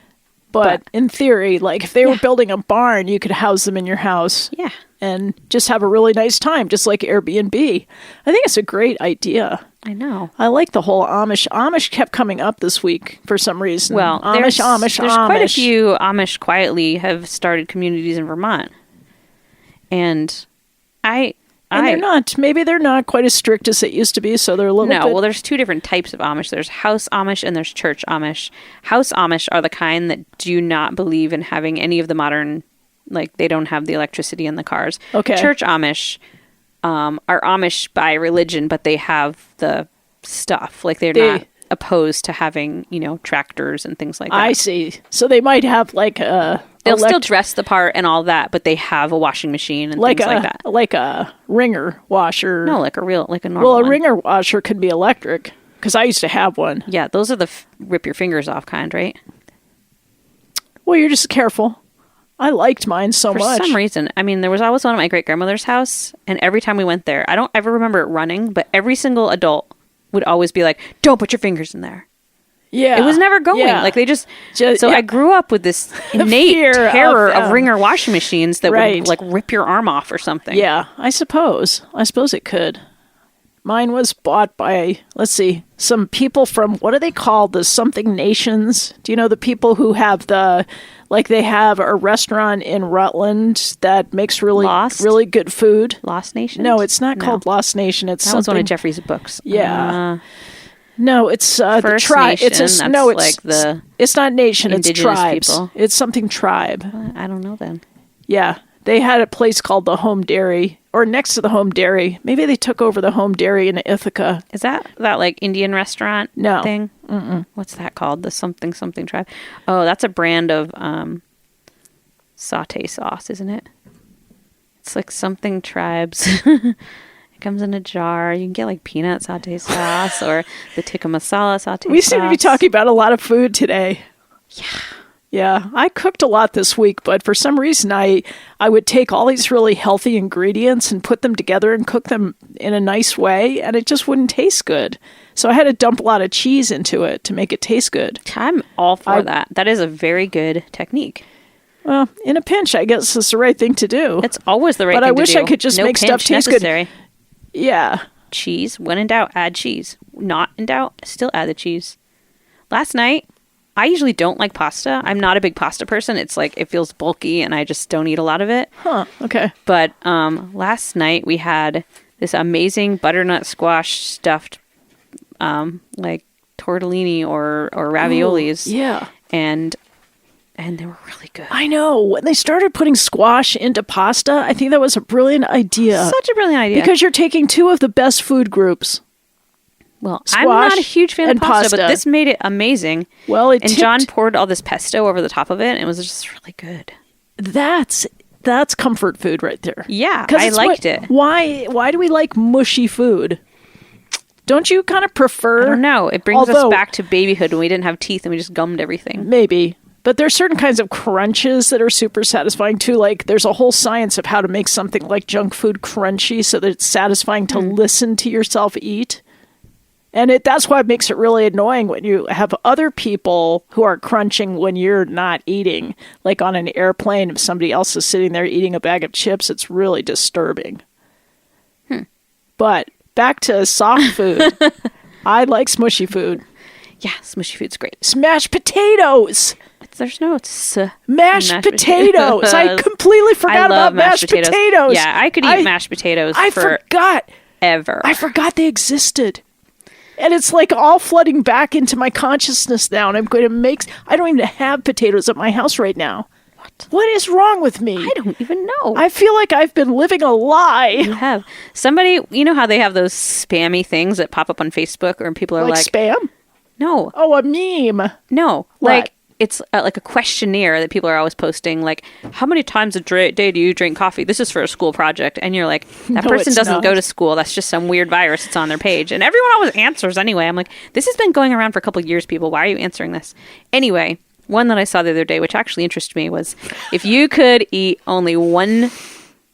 But in theory, like if they were building a barn, you could house them in your house. Yeah. And just have a really nice time, just like Airbnb. I think it's a great idea. I know. I like the whole Amish. Amish kept coming up this week for some reason. Well, Amish. There's quite a few Amish quietly have started communities in Vermont. And they're not. Maybe they're not quite as strict as it used to be, so they're a little bit... No, well, there's 2 different types of Amish. There's house Amish and there's church Amish. House Amish are the kind that do not believe in having any of the modern, like, they don't have the electricity in the cars. Okay. Church Amish are Amish by religion, but they have the stuff. Like, they're not opposed to having, tractors and things like that. I see. So they might have, like, a... They'll still dress the part and all that, but they have a washing machine and things like that. Like a wringer washer. No, like a normal Well, a one. wringer washer could be electric, because I used to have one. Yeah, those are the rip your fingers off kind, right? Well, you're just careful. I liked mine so much. For some reason. I mean, there was always one at my great-grandmother's house, and every time we went there, I don't ever remember it running, but every single adult would always be like, don't put your fingers in there. Yeah. It was never going. Yeah. Like, they just I grew up with this innate terror of wringer washing machines that would, like, rip your arm off or something. Yeah, I suppose it could. Mine was bought by, let's see, some people from, what are they called? The something nations. Do you know the people who have they have a restaurant in Rutland that makes really good food? Lost Nation? No, it's not called Lost Nation. It's that was one of Jeffrey's books. Yeah. No, it's the tribe. It's not nation. It's tribes. People. It's something tribe. I don't know then. Yeah, they had a place called the Home Dairy, or next to the Home Dairy. Maybe they took over the Home Dairy in Ithaca. Is that like Indian restaurant thing? Mm-mm. What's that called? The something tribe. Oh, that's a brand of sauté sauce, isn't it? It's like something tribes. It comes in a jar. You can get like peanut sauté sauce or the tikka masala sauté sauce. We seem to be talking about a lot of food today. Yeah. I cooked a lot this week, but for some reason I would take all these really healthy ingredients and put them together and cook them in a nice way, and it just wouldn't taste good. So I had to dump a lot of cheese into it to make it taste good. I'm all for that. That is a very good technique. Well, in a pinch, I guess it's the right thing to do. It's always the right thing to do. But I wish I could just make stuff taste good. Yeah. Cheese. When in doubt, add cheese. Not in doubt, still add the cheese. Last night, I usually don't like pasta. I'm not a big pasta person. It's like, it feels bulky and I just don't eat a lot of it. Huh, okay. But last night we had this amazing butternut squash stuffed like tortellini or raviolis. Ooh, yeah. And they were really good. I know. When they started putting squash into pasta, I think that was a brilliant idea. Such a brilliant idea. Because you're taking 2 of the best food groups. Well, I'm Squash not a huge fan of and pasta, but pasta. this made it amazing. Well, And John poured all this pesto over the top of it, and it was just really good. That's comfort food right there. Yeah, 'Cause I it's liked it. Why do we like mushy food? Don't you kind of prefer? I don't know. It brings us Although- back to babyhood when we didn't have teeth and we just gummed everything. Maybe. But there's certain kinds of crunches that are super satisfying too. Like there's a whole science of how to make something like junk food crunchy so that it's satisfying to listen to yourself eat. And that's why it makes it really annoying when you have other people who are crunching when you're not eating. Like on an airplane, if somebody else is sitting there eating a bag of chips, it's really disturbing. But back to soft food. I like smushy food. Yeah, smushy food's great. Smashed potatoes. There's no Mashed potatoes. I completely forgot I love about mashed potatoes. Yeah, I could eat mashed potatoes I forgot. forever. I forgot they existed. And it's like all flooding back into my consciousness now. And I'm going to I don't even have potatoes at my house right now. What is wrong with me? I don't even know. I feel like I've been living a lie. You have. Somebody, you know how they have those spammy things that pop up on Facebook or people are like spam? No. Oh, a meme. No. What? Like it's like a questionnaire that people are always posting, like, how many times a day do you drink coffee? This is for a school project. And you're like, that No, person it's doesn't not. go to school. That's just some weird virus that's on their page. And everyone always answers anyway. I'm like, this has been going around for a couple of years, people. Why are you answering this? Anyway, one that I saw the other day, which actually interested me, was if you could eat only one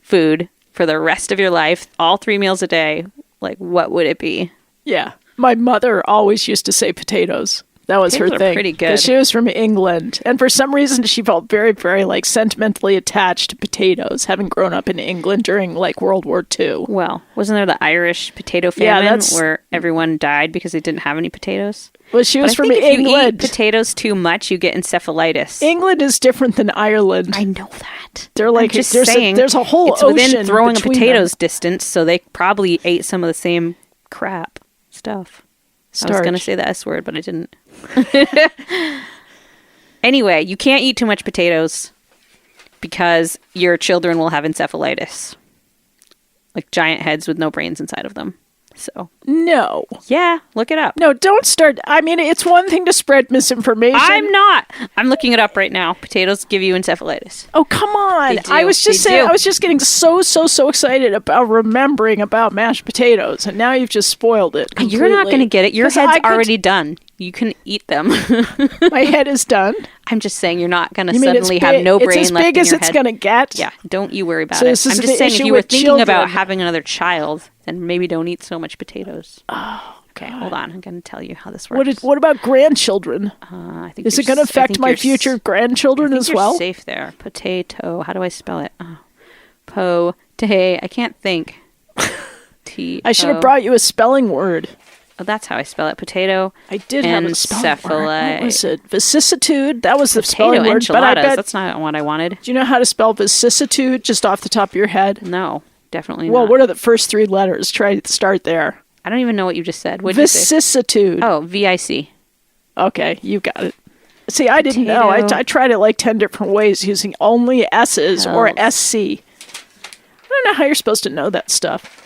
food for the rest of your life, all 3 meals a day, like, what would it be? Yeah. My mother always used to say potatoes. That was Potatoes her are thing. pretty good. 'Cause she was from England. And for some reason, she felt very, very, like, sentimentally attached to potatoes, having grown up in England during, like, World War II. Well, wasn't there the Irish potato Yeah, famine that's- where everyone died because they didn't have any potatoes? Well, she was But I from think if you England. eat potatoes too much, you get encephalitis. England is different than Ireland. I know that. They're like, I'm just there's saying, there's a whole it's ocean within throwing a between potatoes them. distance, so they probably ate some of the same crap stuff. I was going to Starch. say the S word, but I didn't. Anyway, you can't eat too much potatoes because your children will have encephalitis. Like giant heads with no brains inside of them. So, No. yeah, look it up. No, don't start. I mean, it's one thing to spread misinformation. I'm not. I'm looking it up right now. Potatoes give you encephalitis. Oh, come on. They do. I was just They saying, do. I was just getting so excited about remembering about mashed potatoes, and now you've just spoiled it. You're not going to get it. Your 'Cause I head's could- already done. You can eat them. My head is done. I'm just saying you're not going to You mean it's suddenly have big- no brain It's as left big in as your it's head. going to get. Yeah, don't you worry about So it. this is I'm the just saying if issue you were with thinking about children. having another child, then maybe don't eat so much potatoes. Oh, Okay, hold on. I'm going to tell you how this works. What about grandchildren? I think Is it you're going to s- I affect think my you're s- future grandchildren I think as you're well? safe there. Potato. How do I spell it? Oh. I can't think. I should have brought you a spelling word. Oh, that's how I spell it. Potato. I did have a spelling word. What was Encephalite. it? Vicissitude. That was the Potato spelling word. But I enchiladas. bet. That's not what I wanted. Do you know how to spell vicissitude just off the top of your head? No, definitely Well, not. what are the first 3 letters? Try to start there. I don't even know what you just said. What did you say? Vicissitude. Oh, VIC. Okay, you got it. See, I didn't know. Potato. I tried it like 10 different ways using only S's or Health. SC. I don't know how you're supposed to know that stuff.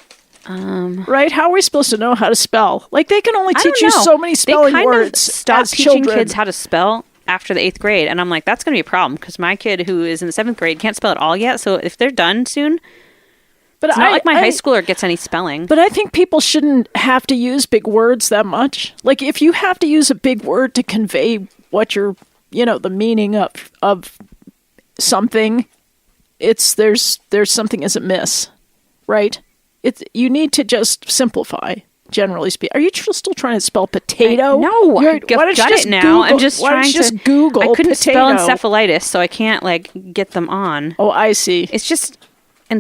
Right? How are we supposed to know how to spell? Like, they can only I teach don't you know. so many spelling they kind words of stopped as teaching children. kids how to spell after the 8th grade, and I'm like, that's going to be a problem because my kid who is in the 7th grade can't spell at all yet. So if they're done soon, but it's not like my high schooler gets any spelling. But I think people shouldn't have to use big words that much. Like, if you have to use a big word to convey what you're, the meaning of something, there's something is amiss, right? You need to just simplify. Generally speaking, are you still trying to spell potato? No, You're- I've why don't you got just it now. Google- I'm just why don't trying you just to Google. I couldn't spell potato? encephalitis, so I can't get them on. Oh, I see. It's just.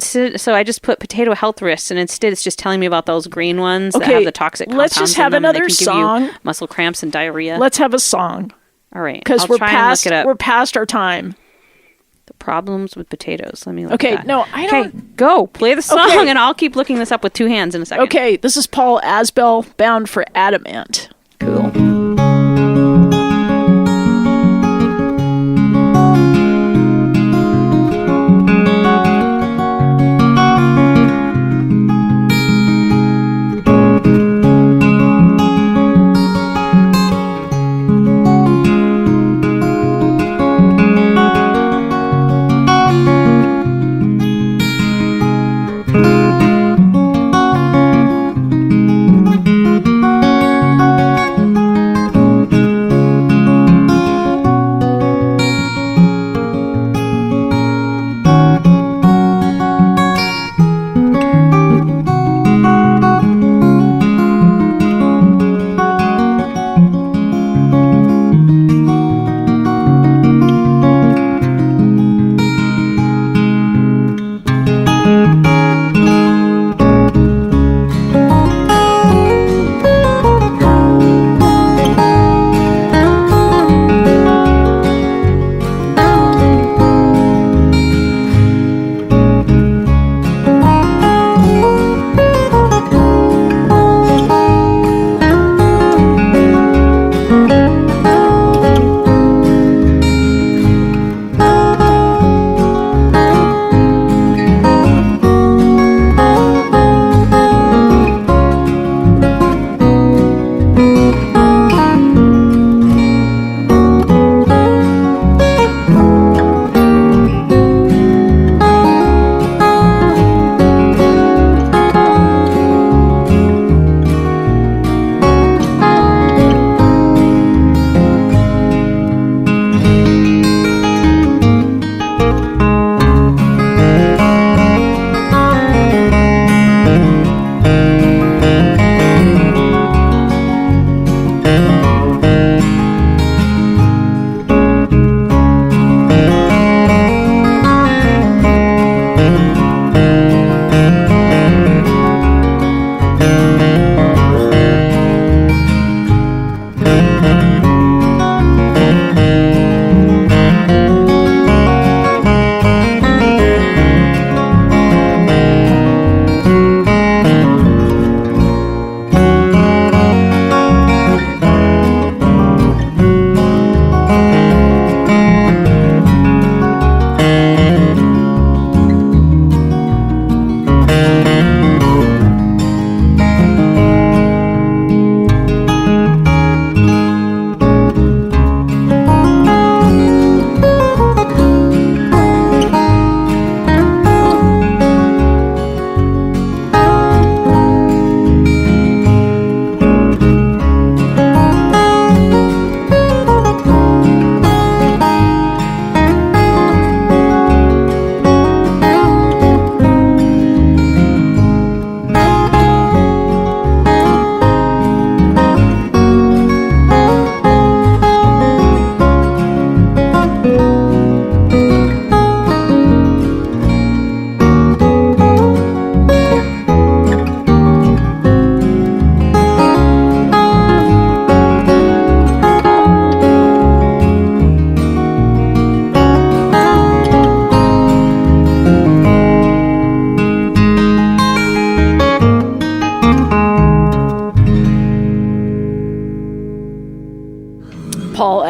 So I just put potato health risks, and instead it's just telling me about those green ones that Okay, have the toxic compounds. let's just in have them, and they another can give song. you muscle cramps and diarrhea. Let's have a song All right, because I'll we're try past and look it up. we're past our time. The problems with potatoes. Let me look. Okay, at that. no, I Okay, don't- go play the song, Okay. and I'll keep looking this up with 2 hands in a second. Okay, this is Paul Asbell, Bound for Adamant. Cool.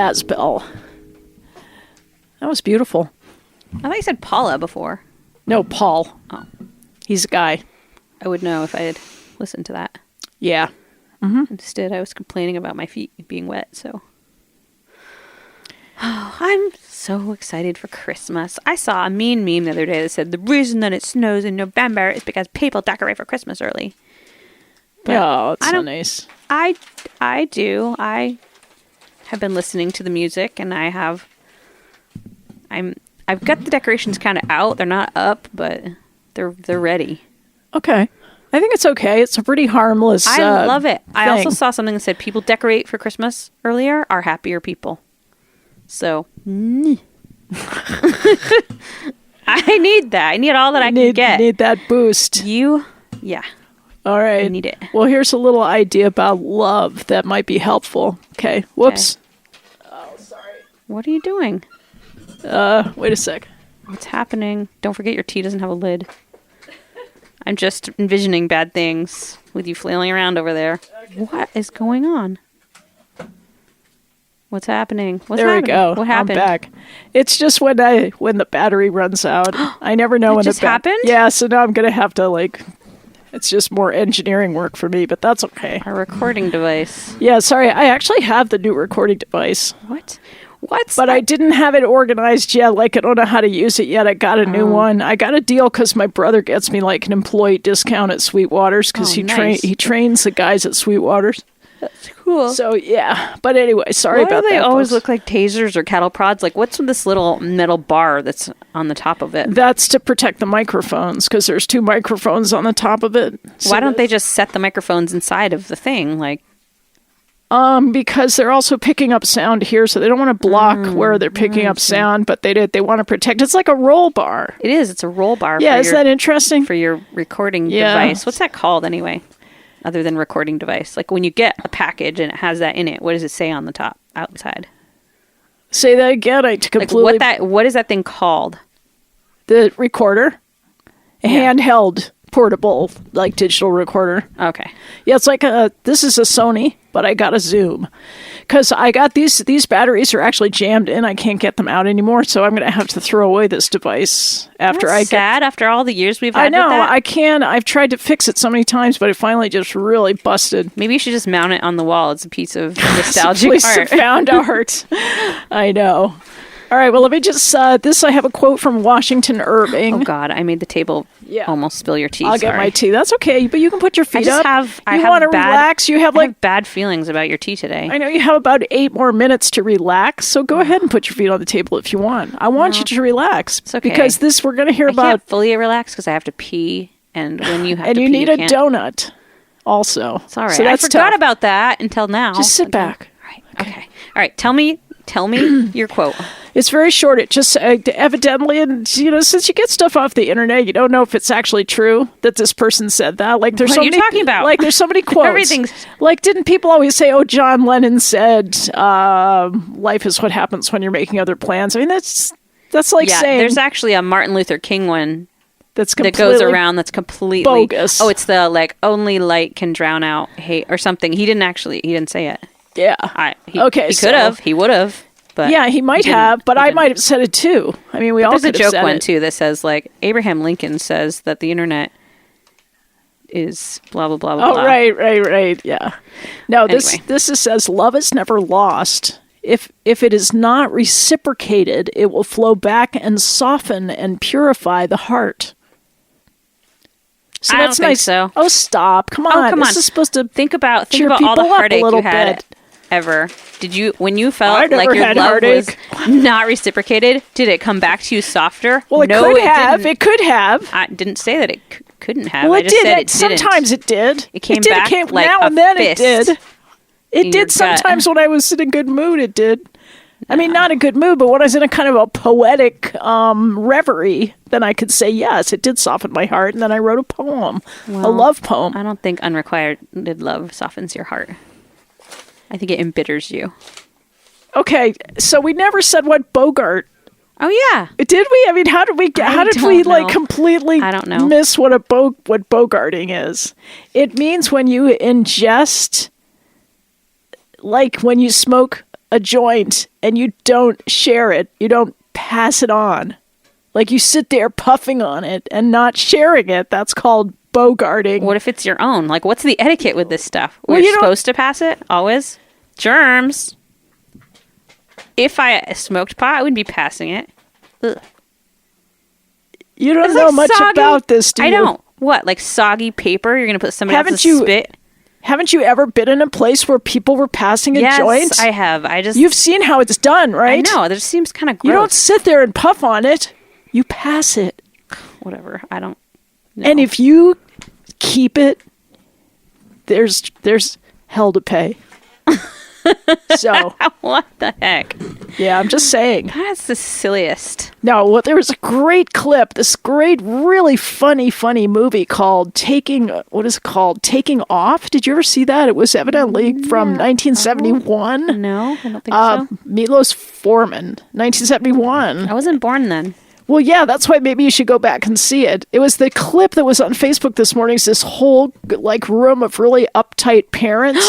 Asbell. That was beautiful. I thought you said Paula before. No, Paul. Oh. He's a guy. I would know if I had listened to that. Yeah. Instead, I was complaining about my feet being wet, so. Oh, I'm so excited for Christmas. I saw a mean meme the other day that said the reason that it snows in November is because people decorate for Christmas early. But Oh, it's so nice. I do. I have been listening to the music, and I've got the decorations kind of out. They're not up, but they're ready. Okay. I think it's okay. It's a pretty harmless I love it. I also thing. saw something that said people decorate for Christmas earlier are happier people. So I need that. I need all that I can get. Need that boost. Yeah. All right. I need it. Well, here's a little idea about love that might be helpful. Okay. Whoops. Oh, sorry. What are you doing? Wait a sec. What's happening? Don't forget your tea doesn't have a lid. I'm just envisioning bad things with you flailing around over there. What is going on? What's happening? There we go. What happened? I'm back. It's just when the battery runs out. I never know when just happened? Yeah, so now I'm going to have to it's just more engineering work for me, but that's okay. Our recording device. Yeah, sorry. I actually have the new recording device. What? But I didn't have it organized yet. I don't know how to use it yet. I got a new one. I got a deal because my brother gets me an employee discount at Sweetwater's because he trains the guys at Sweetwater's. That's cool. So, yeah. But anyway, sorry about that. Why do they always folks. look like tasers or cattle prods? What's with this little metal bar that's on the top of it? That's to protect the microphones because there's 2 microphones on the top of it. So Why don't they just set the microphones inside of the thing? Because they're also picking up sound here, so they don't want to block where they're picking up sound, but they want to protect. It's like a roll bar. It is. It's a roll bar. Yeah, isn't that interesting? For your recording device. What's that called anyway? Other than recording device. When you get a package and it has that in it, what does it say on the top outside? Say that again. I completely. What is that thing called? The recorder, a handheld portable digital recorder. Okay. Yeah, it's this is a Sony, but I got a Zoom because I got these batteries are actually jammed in. I can't get them out anymore, so I'm going to have to throw away this device after That's sad after all the years we've had. I know with that. I can. I've tried to fix it so many times, but it finally just really busted. Maybe you should just mount it on the wall. It's a piece of nostalgic art. Found art. I know. All right, well, let me just, I have a quote from Washington Irving. Oh, God, I made the table almost spill your tea. I'll get my tea. That's okay, but you can put your feet up. I want to relax? You have I have bad feelings about your tea today. I know you have about 8 more minutes to relax, so go ahead and put your feet on the table if you want. I want you to relax. It's okay. Because we're going to hear about... I can't fully relax because I have to pee, and when you have to pee, you need a donut also. It's all right. So I forgot tough. about that until now. Just sit back. All right. Okay. All right. Tell me your quote. It's very short. It just evidently, and since you get stuff off the internet, you don't know if it's actually true that this person said that. There's what so are you many, talking about? There's so many quotes. Everything's didn't people always say, "Oh, John Lennon said, life is what happens when you're making other plans." I mean, that's saying there's actually a Martin Luther King one that goes around that's completely bogus. Oh, it's the only light can drown out hate or something. He didn't say it. Yeah. He could have. He would have. But yeah, he might have, but I might have said it too. I mean, There's all a could have joke said one it. too that says Abraham Lincoln says that the internet is blah blah blah blah. Oh, right. Yeah. No, Anyway. this says love is never lost. If it is not reciprocated, it will flow back and soften and purify the heart. So I that's don't think nice. so. Oh, stop! Come on. Oh, come on. This is supposed to think about cheer all the people up a heartache little you had bit. ever. Did you when you felt I never like your had love heartache. was not reciprocated? Did it come back to you softer? Well, it no, could it have. Didn't. It could have. I didn't say that it couldn't have. Well, I it just did. said it didn't. Sometimes it did. It came did. back it came, like now a and then. fist It did. It in your did gut. sometimes when I was in a good mood. It did. I mean, not a good mood, but when I was in a kind of a poetic reverie, then I could say, yes, it did soften my heart. And then I wrote a poem, a love poem. I don't think unrequited love softens your heart. I think it embitters you. Okay, so we never said what Bogart. Oh yeah, Did we? I mean, how did we know. completely I don't know. miss what what bogarting is? It means when you ingest, when you smoke a joint and you don't share it, you don't pass it on. Like you sit there puffing on it and not sharing it, that's called bogarting. What if it's your own? Like, what's the etiquette with this stuff? Well, We're you don't- supposed to pass it? Always? Germs. If I smoked pot, I wouldn't be passing it. Ugh. You don't It's know like much soggy- about this, do you? I don't. What, like soggy paper? You're going to put somebody Haven't else's you- spit? Haven't you ever been in a place where people were passing a Yes, joint? I have. I just... You've seen how it's done, right? I know. That just seems kind of gross. You don't sit there and puff on it. You pass it. Whatever. I don't know. And if you keep it, there's hell to pay. So, What the heck? yeah, I'm just saying. That's the silliest. No, well, there was a great clip, this great, really funny movie called Taking Off. Did you ever see that? It was evidently from 1971. No, I don't think so. Milos Forman, 1971. I wasn't born then. Well, yeah, that's why maybe you should go back and see it. It was the clip that was on Facebook this morning. It's this whole like room of really uptight parents.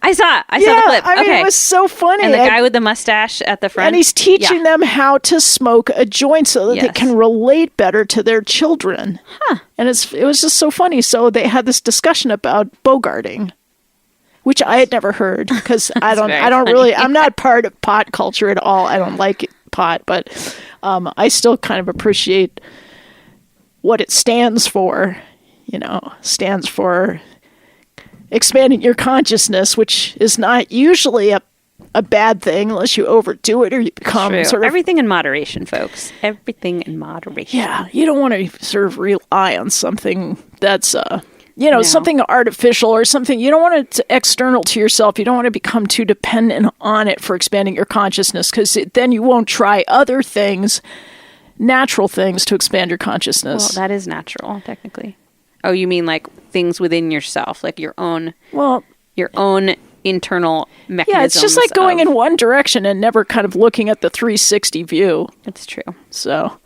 I saw the clip. I mean, okay. it was so funny. And the guy with the mustache at the front. And he's teaching them how to smoke a joint so that they Yes. can relate better to their children. Huh. And it was just so funny. So they had this discussion about bogarting, which I had never heard because I don't very really, funny. I'm not part of pot culture at all. I don't like pot, but I still kind of appreciate what it stands for. You know, stands for expanding your consciousness, which is not usually a bad thing unless you overdo it or you become True. sort of... Everything in moderation, folks. Everything in moderation. Yeah, you don't want to sort of rely on something that's, No. something artificial or something. You don't want it to external to yourself. You don't want to become too dependent on it for expanding your consciousness because then you won't try other things, natural things to expand your consciousness. Well, that is natural, technically. Oh, you mean like things within yourself, like your own internal mechanisms. Yeah, it's just like going in one direction and never kind of looking at the 360 view. It's true. So,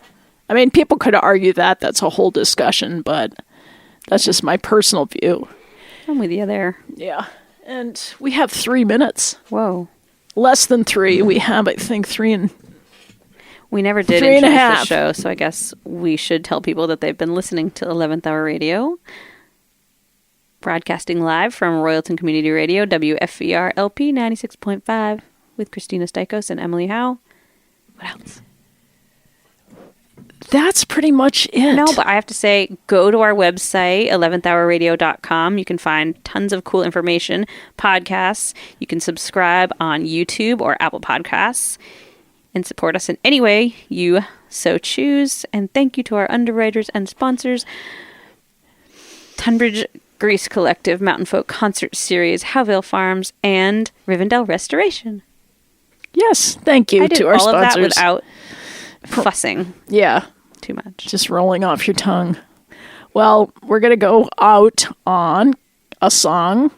I mean, people could argue that. That's a whole discussion, but that's just my personal view. I'm with you there. Yeah. And we have 3 minutes. Whoa. Less than 3. We have, I think, 3 and... We never did 3 and a introduce the half. show, so I guess we should tell people that they've been listening to 11th Hour Radio, broadcasting live from Royalton Community Radio, WFVR LP 96.5, with Christina Stikos and Emily Howe. What else? That's pretty much it. No, but I have to say, go to our website, 11thhourradio.com. You can find tons of cool information, podcasts. You can subscribe on YouTube or Apple Podcasts and support us in any way you so choose. And thank you to our underwriters and sponsors, Tunbridge Grease Collective, Mountain Folk Concert Series, Howville Farms, and Rivendell Restoration. Yes, thank you I did to our all sponsors. of that without fussing Yeah, too much. just rolling off your tongue. Well, we're going to go out on a song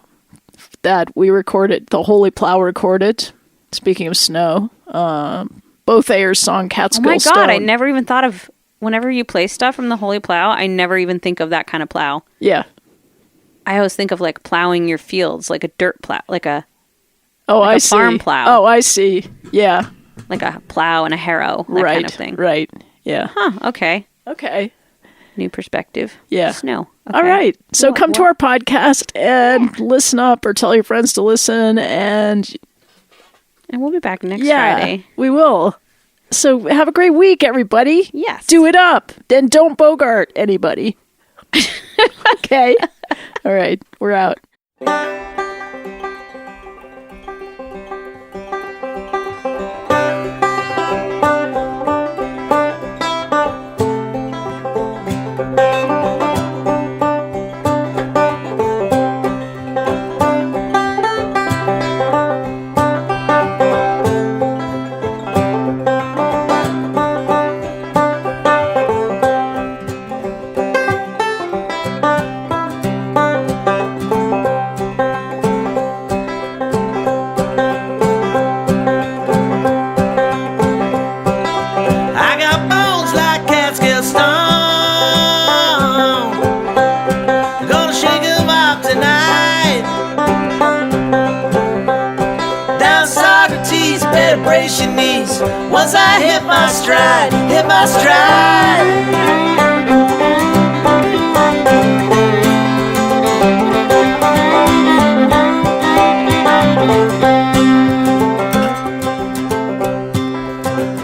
that we recorded, the Holy Plow recorded, speaking of snow, Bo Thayer's song, Oh Catskill my God, Stone. I never even thought of, whenever you play stuff from the Holy Plow, I never even think of that kind of plow. Yeah. I always think of like plowing your fields, like a dirt plow, like a I a see. farm plow. Oh, I see. Yeah. like a plow and a harrow, that right. kind of thing. Right. Yeah. Huh, okay. Okay. New perspective. Yeah. Snow. Okay. All right. So What- come to what- our podcast and listen up or tell your friends to listen. And And we'll be back next yeah, Friday. we will. So have a great week, everybody. Yes. Do it up. Then don't bogart anybody. Okay. All right. We're out. I got bones like Catskill stone. Gonna shake 'em off tonight. Down Socrates blues. Once I hit my stride, hit my stride.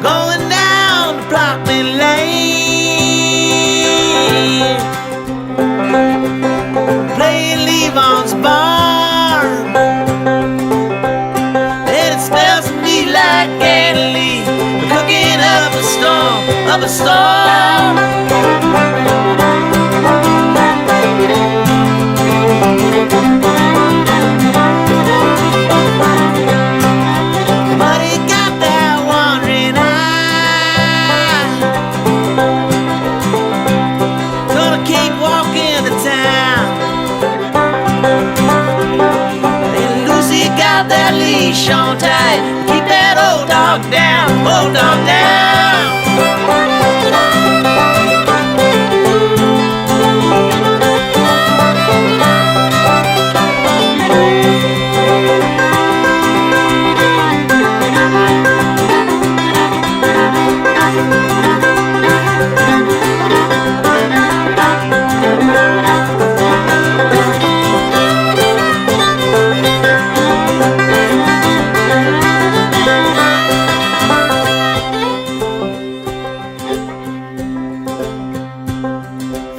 Going down to Blockman Lane, playing Levon's barn, and it smells to me like Galilee, cooking up a storm. Money got that wandering eye, gonna keep walking to town. And Lucy got that leash on tight, keep that old dog down, old dog down.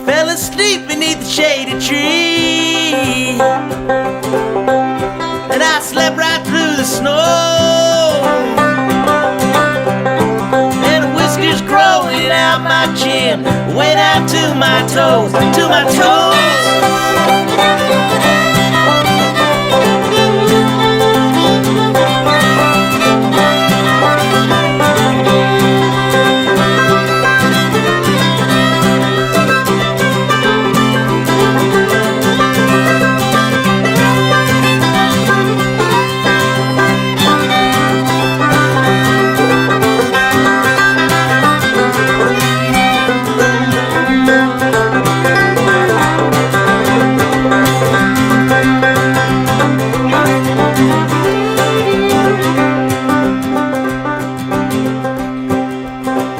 Fell asleep beneath the shady tree, and I slept right through the snow, and the whiskers growing out my chin, way down to my toes, to my toes.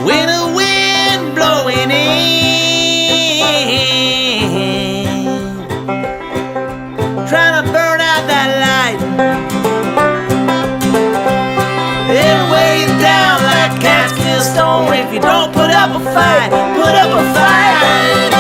Winter wind blowing in, trying to burn out that light. It'll weigh you down like Catskill stone if you don't put up a fight, put up a fight.